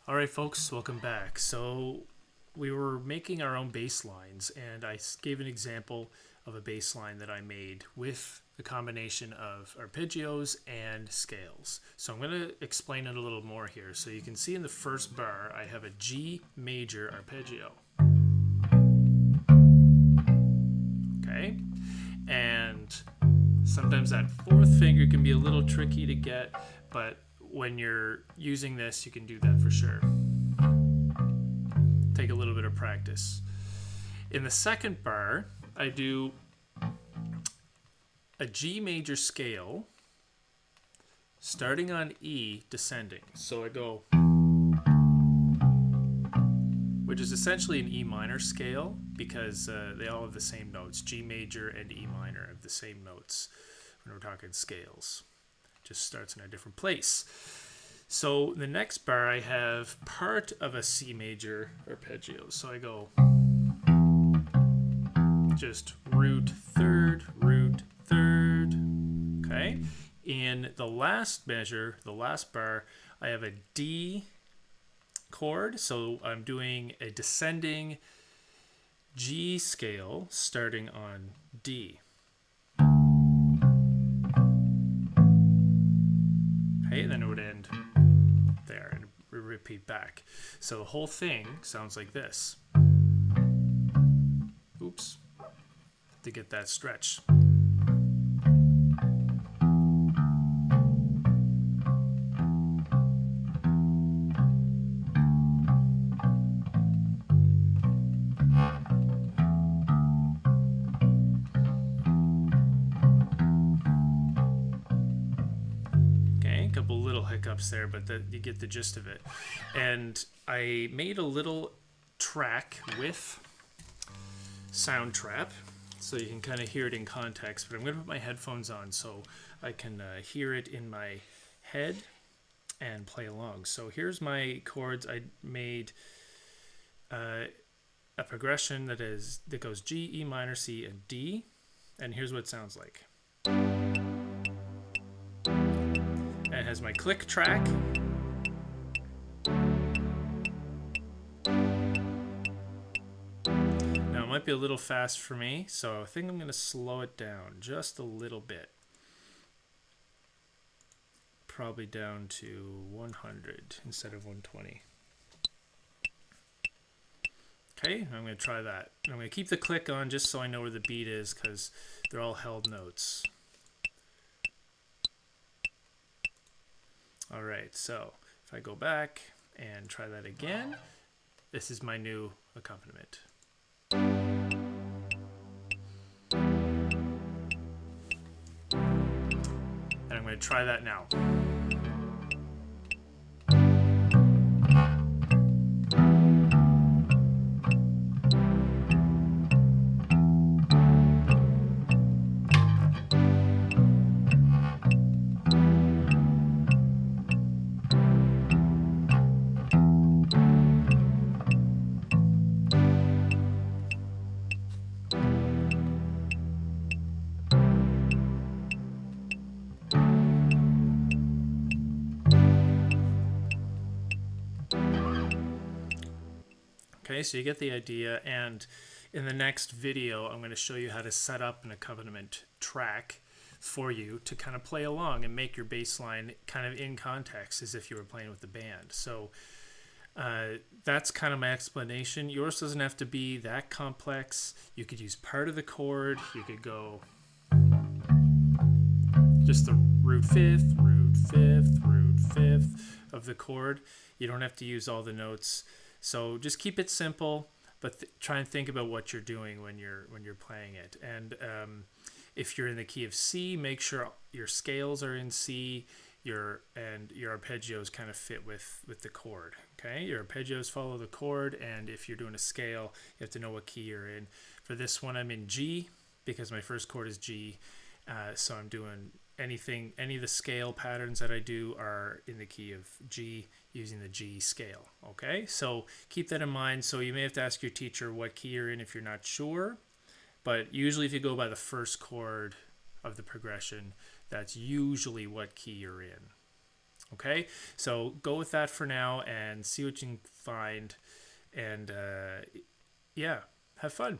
All right, folks, welcome back. So we were making our own bass lines, and I gave an example of a bass line that I made with the combination of arpeggios and scales. So I'm going to explain it a little more here. So you can see in the first bar, I have a G major arpeggio. Okay? And sometimes that fourth finger can be a little tricky to get, but when you're using this, you can do that for sure. Take a little bit of practice. In the second bar, I do a G major scale starting on E, descending. So I go, which is essentially an E minor scale because they all have the same notes. G major and E minor have the same notes when we're talking scales. Just starts in a different place. So the next bar, I have part of a C major arpeggio. So I go just root third, okay? In the last measure, the last bar, I have a D chord. So I'm doing a descending G scale starting on D. Okay, then it would end there and repeat back. So the whole thing sounds like this. Oops. To get that stretch. Couple little hiccups there, but you get the gist of it. And I made a little track with Soundtrap so you can kind of hear it in context, but I'm going to put my headphones on so I can hear it in my head and play along. So here's my chords. I made a progression that goes G, E minor, C, and D, and here's what it sounds like. It has my click track. Now it might be a little fast for me, so I think I'm going to slow it down just a little bit. Probably down to 100 instead of 120. Okay, I'm going to try that. I'm going to keep the click on just so I know where the beat is because they're all held notes. All right, so if I go back and try that again, this is my new accompaniment. And I'm going to try that now. Okay, so you get the idea, and in the next video, I'm going to show you how to set up an accompaniment track for you to kind of play along and make your bass line kind of in context as if you were playing with the band. So that's kind of my explanation. Yours doesn't have to be that complex. You could use part of the chord. You could go just the root fifth, root fifth, root fifth of the chord. You don't have to use all the notes. So just keep it simple, but try and think about what you're doing when you're playing it. And if you're in the key of C, make sure your scales are in C, your arpeggios kind of fit with the chord. Okay, your arpeggios follow the chord, and if you're doing a scale, you have to know what key you're in. For this one, I'm in G because my first chord is G, so I'm doing any of the scale patterns that I do are in the key of G using the G scale. Okay, so keep that in mind. So you may have to ask your teacher what key you're in if you're not sure, but usually if you go by the first chord of the progression, that's usually what key you're in. Okay, so go with that for now and see what you can find, and yeah, have fun.